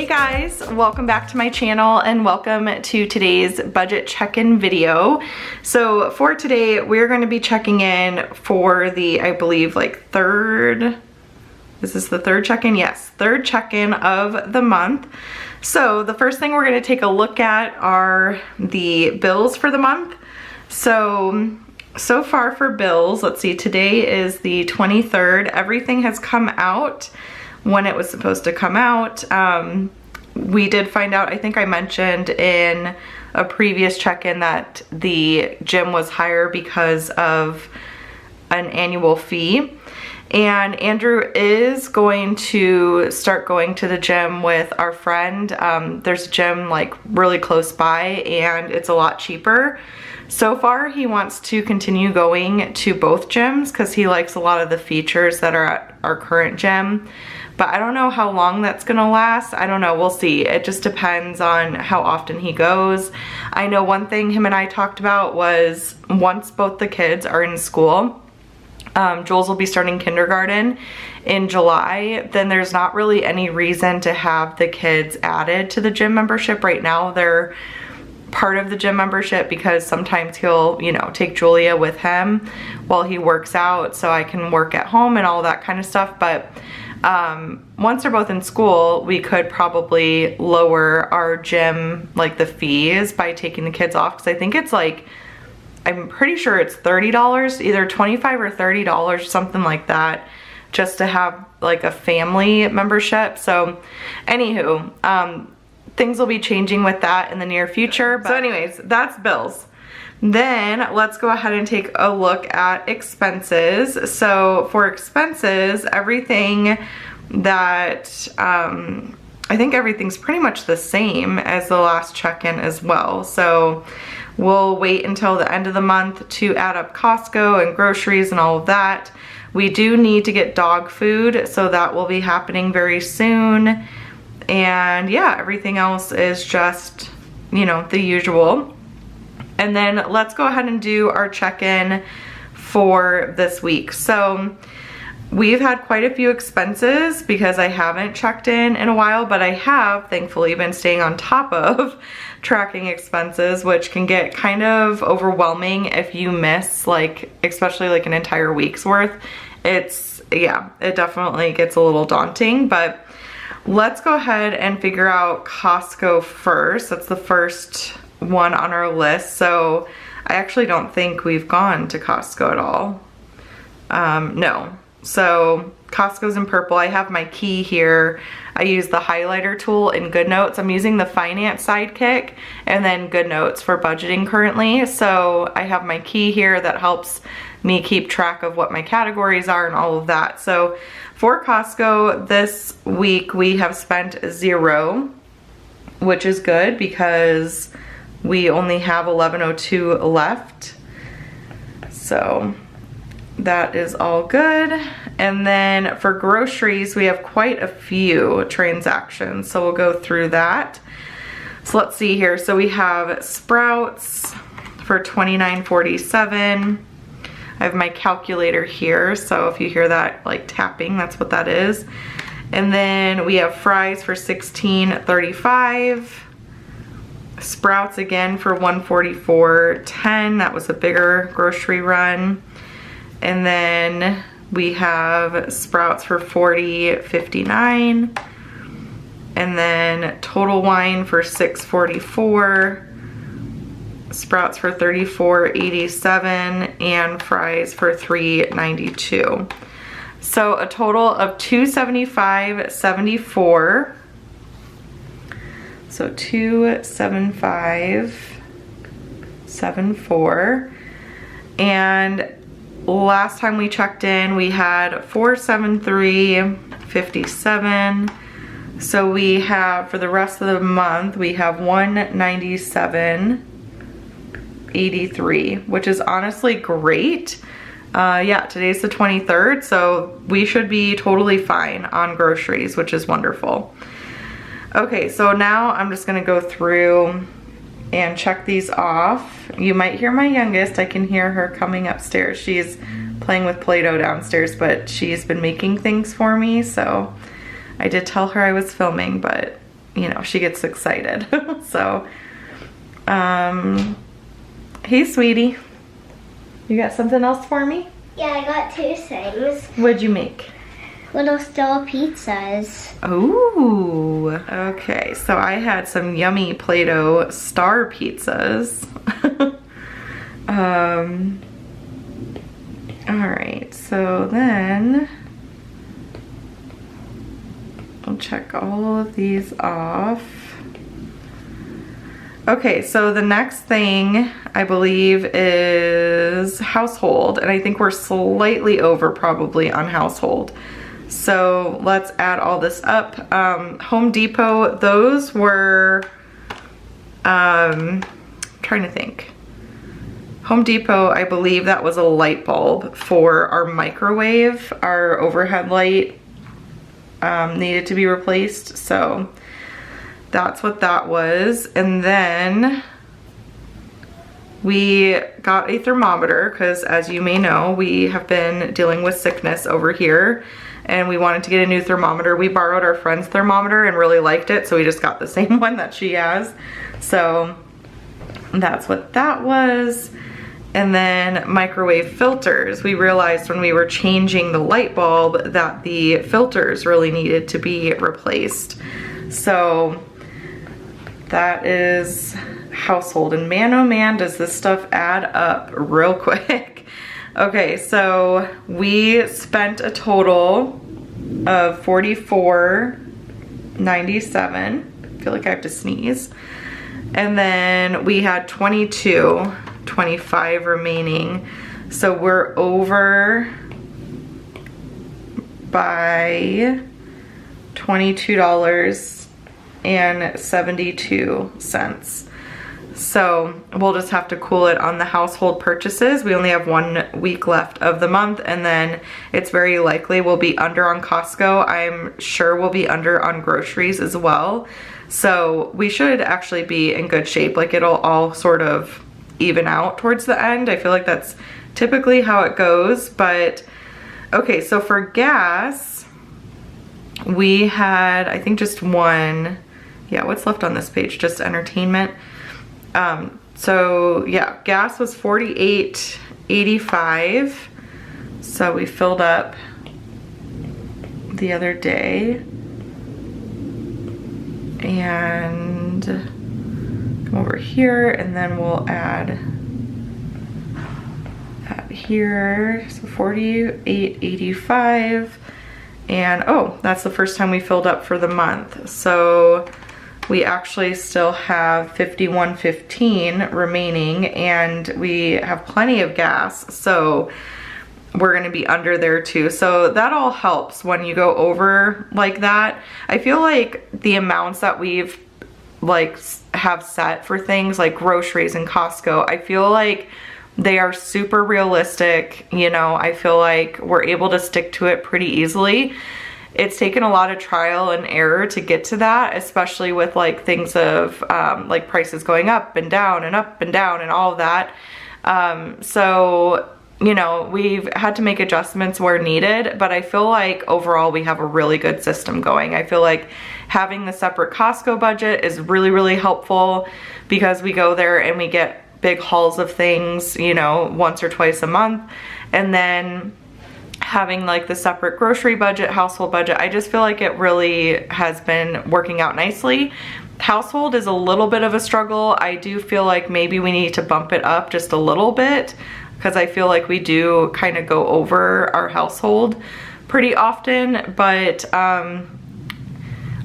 Hey guys, welcome back to my channel and welcome to today's budget check-in video. So for today, we're going to be checking in for the, I believe, like third, is this the third check-in? Yes, third check-in of the month. So the first thing we're going to take a look at are the bills for the month. So far for bills, let's see, today is the 23rd. Everything has come out when it was supposed to come out. We did find out, I think I mentioned in a previous check-in that the gym was higher because of an annual fee. And Andrew is going to start going to the gym with our friend. There's a gym like really close by and it's a lot cheaper. So far he wants to continue going to both gyms because he likes a lot of the features that are at our current gym. But I don't know how long that's gonna last. I don't know, we'll see. It just depends on how often he goes. I know one thing him and I talked about was once both the kids are in school, Jules will be starting kindergarten in July, then there's not really any reason to have the kids added to the gym membership. Right now they're part of the gym membership because sometimes he'll, you know, take Julia with him while he works out so I can work at home and all that kind of stuff. But once they're both in school, we could probably lower our gym, like the fees, by taking the kids off, because I think it's like, I'm pretty sure it's $30, either $25 or $30, something like that, just to have like a family membership. So anywho, things will be changing with that in the near future. But so anyways, that's bills. Then let's go ahead and take a look at expenses. So for expenses, everything that, I think everything's pretty much the same as the last check-in as well. So we'll wait until the end of the month to add up Costco and groceries and all of that. We do need to get dog food, so that will be happening very soon. And yeah, everything else is just, you know, the usual. And then let's go ahead and do our check-in for this week. So we've had quite a few expenses because I haven't checked in a while, but I have thankfully been staying on top of tracking expenses, which can get kind of overwhelming if you miss, like, especially like an entire week's worth. Yeah, it definitely gets a little daunting. But let's go ahead and figure out Costco first. That's the first one on our list. So I actually don't think we've gone to Costco at all. No. So Costco's in purple. I have my key here. I use the highlighter tool in Goodnotes. I'm using the finance sidekick and then Goodnotes for budgeting currently. So I have my key here that helps me keep track of what my categories are and all of that. So for Costco this week we have spent $0, which is good because we only have $11.02 left. So that is all good. And then for groceries, we have quite a few transactions. So we'll go through that. So let's see here. So we have Sprouts for $29.47. I have my calculator here. So if you hear that like tapping, that's what that is. And then we have fries for $16.35. Sprouts again for $144.10. That was a bigger grocery run. And then we have Sprouts for $40.59. And then Total Wine for $6.44. Sprouts for $34.87. And fries for $3.92. So a total of $275.74. So $275.74. And last time we checked in, we had $473.57. So we have, for the rest of the month, we have $197.83, which is honestly great. Yeah, today's the 23rd, so we should be totally fine on groceries, which is wonderful. Okay, so now I'm just gonna go through and check these off. You might hear my youngest. I can hear her coming upstairs. She's playing with Play-Doh downstairs, but she's been making things for me, so I did tell her I was filming, but you know, she gets excited. So, hey sweetie, you got something else for me? Yeah, I got two things. What'd you make? Little style pizzas. Ooh, okay. So I had some yummy Play-Doh star pizzas. All right, so then I'll check all of these off. Okay, so the next thing I believe is household, and I think we're slightly over probably on household. So let's add all this up. Home Depot, those were, trying to think. Home Depot, I believe that was a light bulb for our microwave. Our overhead light needed to be replaced, so that's what that was. And then we got a thermometer because, as you may know, we have been dealing with sickness over here and we wanted to get a new thermometer. We borrowed our friend's thermometer and really liked it, so we just got the same one that she has. So that's what that was. And then microwave filters. We realized when we were changing the light bulb that the filters really needed to be replaced. So that is household. And man, oh man, does this stuff add up real quick. Okay, so we spent a total of $44.97. I feel like I have to sneeze. And then we had $22.25 remaining. So we're over by $22.72. So we'll just have to cool it on the household purchases. We only have 1 week left of the month, and then it's very likely we'll be under on Costco. I'm sure we'll be under on groceries as well. So we should actually be in good shape. Like, it'll all sort of even out towards the end. I feel like that's typically how it goes. But okay, so for gas, we had, I think, just one. Yeah, what's left on this page? Just entertainment. So yeah, gas was $48.85. So we filled up the other day. And come over here, and then we'll add that here. So $48.85. And oh, that's the first time we filled up for the month. So we actually still have $51.15 remaining, and we have plenty of gas, so we're gonna be under there too. So that all helps when you go over like that. I feel like the amounts that we've have set for things like groceries and Costco, I feel like they are super realistic. You know, I feel like we're able to stick to it pretty easily. It's taken a lot of trial and error to get to that, especially with like things of like prices going up and down and up and down and all of that. So, you know, we've had to make adjustments where needed, but I feel like overall we have a really good system going. I feel like having the separate Costco budget is really, really helpful because we go there and we get big hauls of things, you know, once or twice a month. And then having like the separate grocery budget, household budget, I just feel like it really has been working out nicely. Household is a little bit of a struggle. I do feel like maybe we need to bump it up just a little bit because I feel like we do kind of go over our household pretty often, but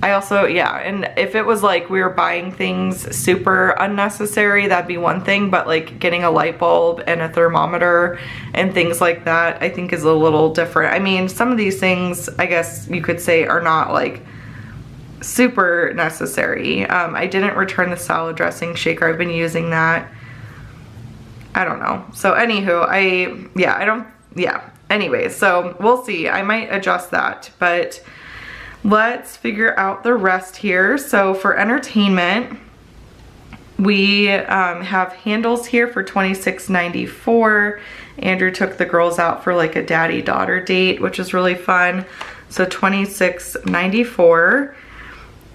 I also, yeah, and if it was like we were buying things super unnecessary, that'd be one thing, but like getting a light bulb and a thermometer and things like that, I think is a little different. I mean, some of these things, I guess you could say, are not like super necessary. I didn't return the salad dressing shaker. I've been using that. I don't know. So anywho, anyways, so we'll see. I might adjust that, but let's figure out the rest here. So for entertainment, we have handles here for $26.94. Andrew took the girls out for like a daddy-daughter date, which is really fun. So $26.94.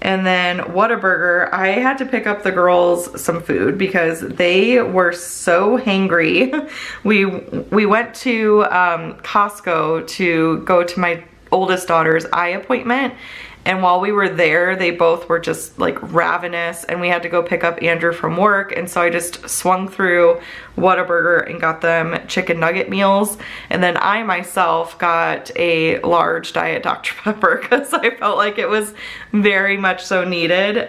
And then Whataburger, I had to pick up the girls some food because they were so hangry. We went to Costco to go to my oldest daughter's eye appointment, and while we were there, they both were just like ravenous, and we had to go pick up Andrew from work, and so I just swung through Whataburger and got them chicken nugget meals, and then I myself got a large Diet Dr. Pepper because I felt like it was very much so needed.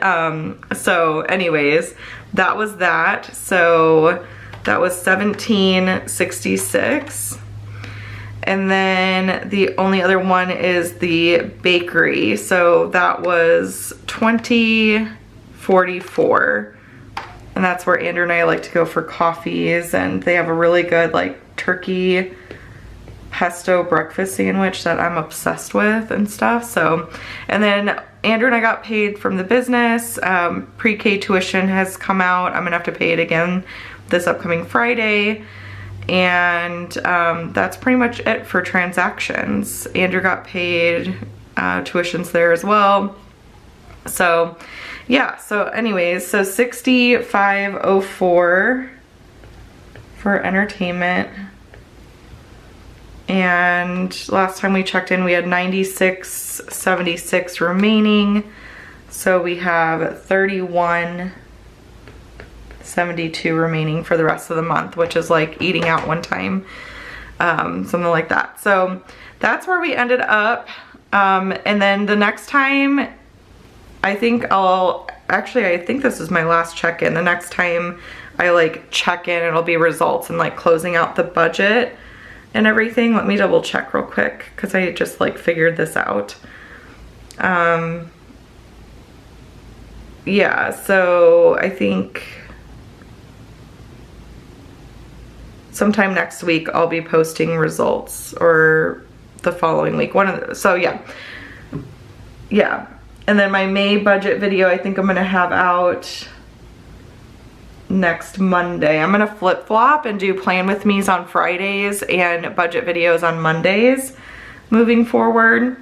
So anyways, that was that. So that was $17.66. And then the only other one is the bakery. So that was $20.44. And that's where Andrew and I like to go for coffees. And they have a really good like turkey pesto breakfast sandwich that I'm obsessed with and stuff. So, and then Andrew and I got paid from the business. Pre-K tuition has come out. I'm gonna have to pay it again this upcoming Friday. And that's pretty much it for transactions. Andrew got paid tuitions there as well. So yeah, so anyways, so $65.04 for entertainment. And last time we checked in, we had $96.76 remaining. So we have $31.72 remaining for the rest of the month, which is like eating out one time, something like that. So that's where we ended up. And then the next time, I think I think this is my last check-in. The next time I like check in, it'll be results and like closing out the budget and everything. Let me double check real quick because I just like figured this out. Yeah, so I think sometime next week I'll be posting results, or the following week, one of those. So yeah. And then my May budget video, I think I'm gonna have out next Monday. I'm gonna flip-flop and do plan with me's on Fridays and budget videos on Mondays moving forward.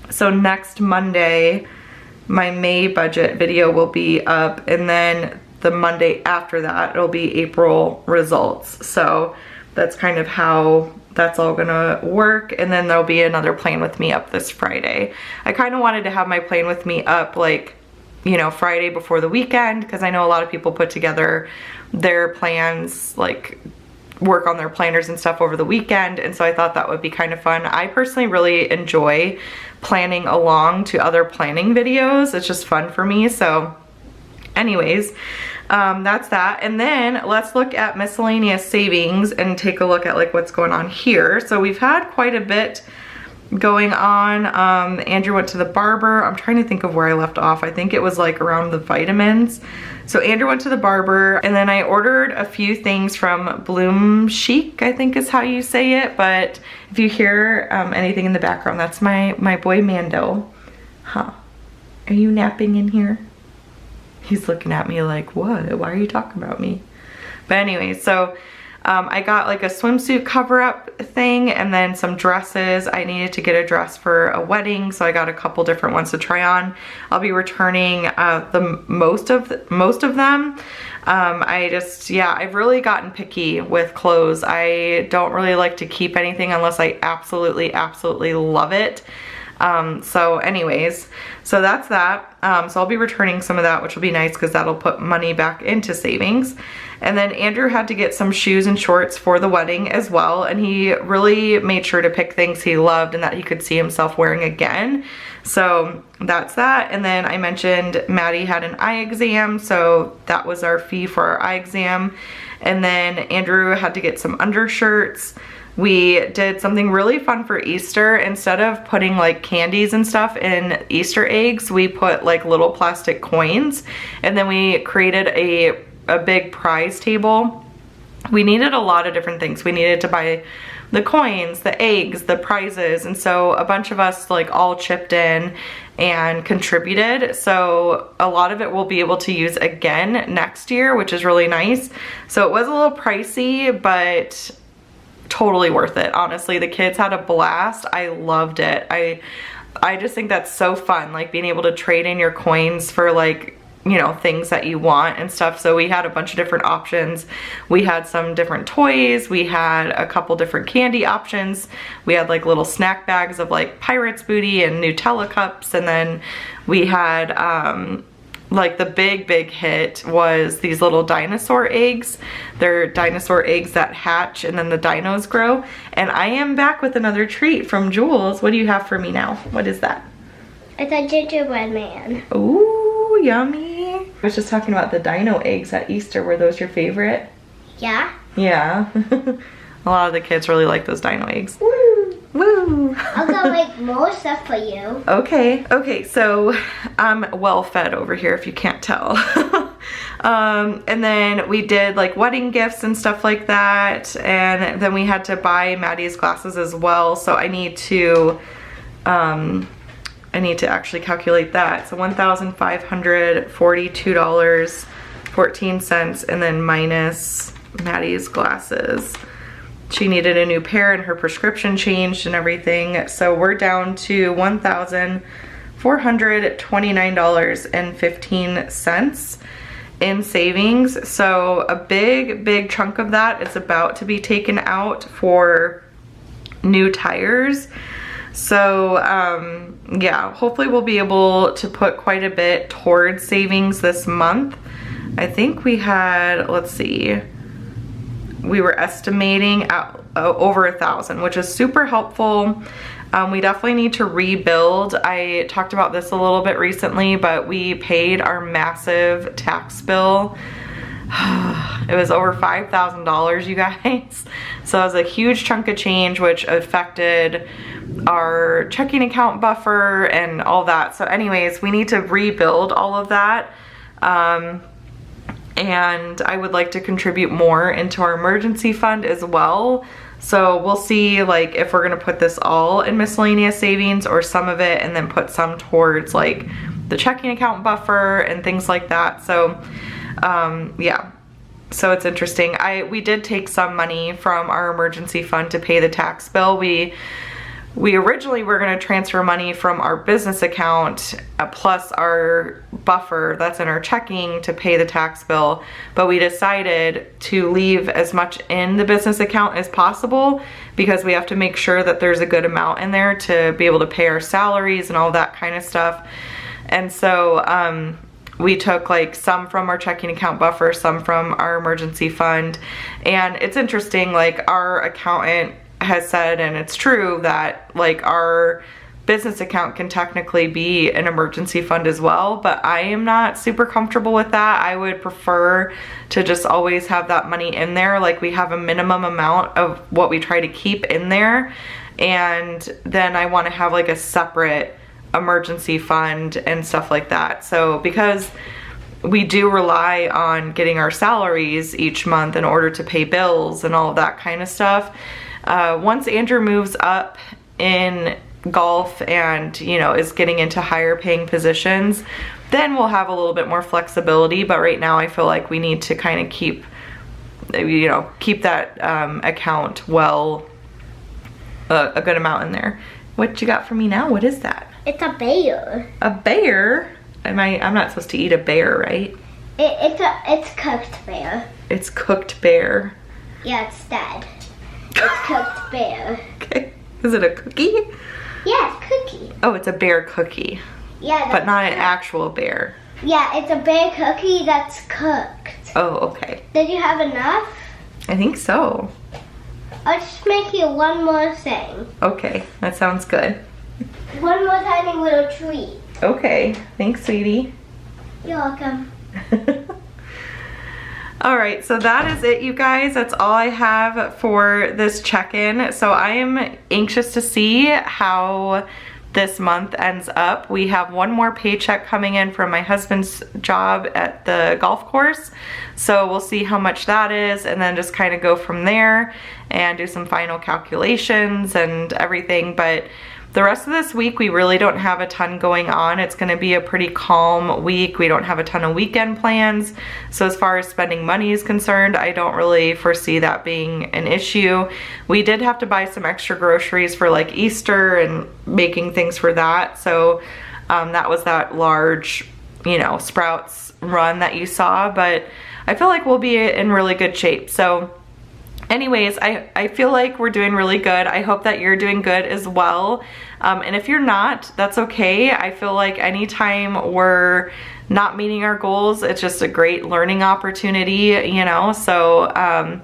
So next Monday, my May budget video will be up, and then the Monday after that, it'll be April results. So that's kind of how that's all gonna work. And then there'll be another plan with me up this Friday. I kind of wanted to have my plan with me up like, you know, Friday before the weekend, because I know a lot of people put together their plans, like work on their planners and stuff over the weekend. And so I thought that would be kind of fun. I personally really enjoy planning along to other planning videos. It's just fun for me. So anyways, that's that. And then let's look at miscellaneous savings and take a look at like what's going on here. So we've had quite a bit going on. Andrew went to the barber. I'm trying to think of where I left off. I think it was like around the vitamins. So Andrew went to the barber, and then I ordered a few things from Bloom Chic, I think is how you say it. But if you hear anything in the background, that's my boy Mando. Huh? Are you napping in here? He's looking at me like, what? Why are you talking about me? But anyway, so I got like a swimsuit cover-up thing, and then some dresses. I needed to get a dress for a wedding, so I got a couple different ones to try on. I'll be returning the most of them. I've really gotten picky with clothes. I don't really like to keep anything unless I absolutely love it. So anyways, so that's that. So I'll be returning some of that, which will be nice because that'll put money back into savings. And then Andrew had to get some shoes and shorts for the wedding as well. And he really made sure to pick things he loved and that he could see himself wearing again. So that's that. And then I mentioned Maddie had an eye exam. So that was our fee for our eye exam. And then Andrew had to get some undershirts. We did something really fun for Easter. Instead of putting like candies and stuff in Easter eggs, we put like little plastic coins, and then we created a big prize table. We needed a lot of different things. We needed to buy the coins, the eggs, the prizes, and so a bunch of us like all chipped in and contributed. So a lot of it we'll be able to use again next year, which is really nice. So it was a little pricey, but totally worth it. Honestly, the kids had a blast. I loved it. I just think that's so fun, like being able to trade in your coins for like, you know, things that you want and stuff. So we had a bunch of different options. We had some different toys. We had a couple different candy options. We had like little snack bags of like Pirates booty and Nutella cups. And then we had like the big hit was these little dinosaur eggs. They're dinosaur eggs that hatch and then the dinos grow. And I am back with another treat from Jules. What do you have for me now? What is that? It's a gingerbread man. Ooh, yummy. I was just talking about the dino eggs at Easter. Were those your favorite? Yeah. Yeah. A lot of the kids really like those dino eggs. Woo! Woo! I'll go make more stuff for you. Okay, so I'm well fed over here if you can't tell. And then we did like wedding gifts and stuff like that. And then we had to buy Maddie's glasses as well. So I need to actually calculate that. So $1,542.14 and then minus Maddie's glasses. She needed a new pair and her prescription changed and everything. So we're down to $1,429.15 in savings. So a big chunk of that is about to be taken out for new tires. So yeah, hopefully we'll be able to put quite a bit towards savings this month. I think we had, let's see, we were estimating over 1,000, which is super helpful. We definitely need to rebuild. I talked about this a little bit recently, but we paid our massive tax bill. It was over $5,000, you guys. So it was a huge chunk of change, which affected our checking account buffer and all that. So anyways, we need to rebuild all of that. And I would like to contribute more into our emergency fund as well. So we'll see like if we're gonna put this all in miscellaneous savings or some of it and then put some towards like the checking account buffer and things like that. So yeah, so it's interesting. We did take some money from our emergency fund to pay the tax bill. We originally were going to transfer money from our business account plus our buffer that's in our checking to pay the tax bill, but we decided to leave as much in the business account as possible because we have to make sure that there's a good amount in there to be able to pay our salaries and all that kind of stuff. And so we took like some from our checking account buffer, some from our emergency fund. And it's interesting, like our accountant has said, and it's true, that like our business account can technically be an emergency fund as well, but I am not super comfortable with that. I would prefer to just always have that money in there. Like we have a minimum amount of what we try to keep in there, and then I want to have like a separate emergency fund and stuff like that. So because we do rely on getting our salaries each month in order to pay bills and all of that kind of stuff, once Andrew moves up in golf and, you know, is getting into higher paying positions, then we'll have a little bit more flexibility. But right now I feel like we need to kind of keep, you know, keep that account well, a good amount in there. What you got for me now? What is that? It's a bear. A bear? I'm not supposed to eat a bear, right? It's cooked bear. It's cooked bear. Yeah, it's dead. It's cooked bear. Okay. Is it a cookie? Yeah, it's cookie. Oh, it's a bear cookie. Yeah. But not an actual bear. Yeah, it's a bear cookie that's cooked. Oh, okay. Did you have enough? I think so. I'll just make you one more thing. Okay, that sounds good. One more tiny little treat. Okay, thanks, sweetie. You're welcome. All right, so that is it, you guys. That's all I have for this check-in. So I am anxious to see how this month ends up. We have one more paycheck coming in from my husband's job at the golf course. So we'll see how much that is and then just kind of go from there and do some final calculations and everything. But the rest of this week, we really don't have a ton going on. It's gonna be a pretty calm week. We don't have a ton of weekend plans. So as far as spending money is concerned, I don't really foresee that being an issue. We did have to buy some extra groceries for like Easter and making things for that. So that was that large, you know, Sprouts run that you saw, but I feel like we'll be in really good shape. So anyways, I feel like we're doing really good. I hope that you're doing good as well. And if you're not, that's okay. I feel like anytime we're not meeting our goals, it's just a great learning opportunity, you know? So, and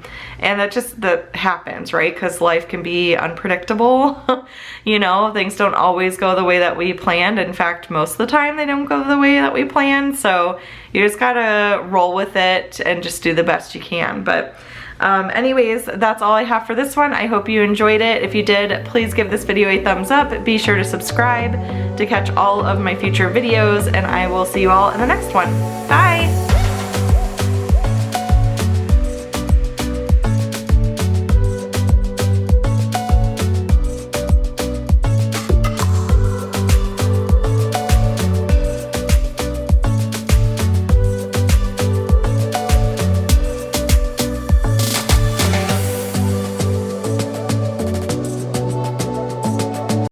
that happens, right? Because life can be unpredictable. You know, things don't always go the way that we planned. In fact, most of the time they don't go the way that we planned. So you just gotta roll with it and just do the best you can. But anyways, that's all I have for this one. I hope you enjoyed it. If you did, please give this video a thumbs up. Be sure to subscribe to catch all of my future videos, and I will see you all in the next one. Bye!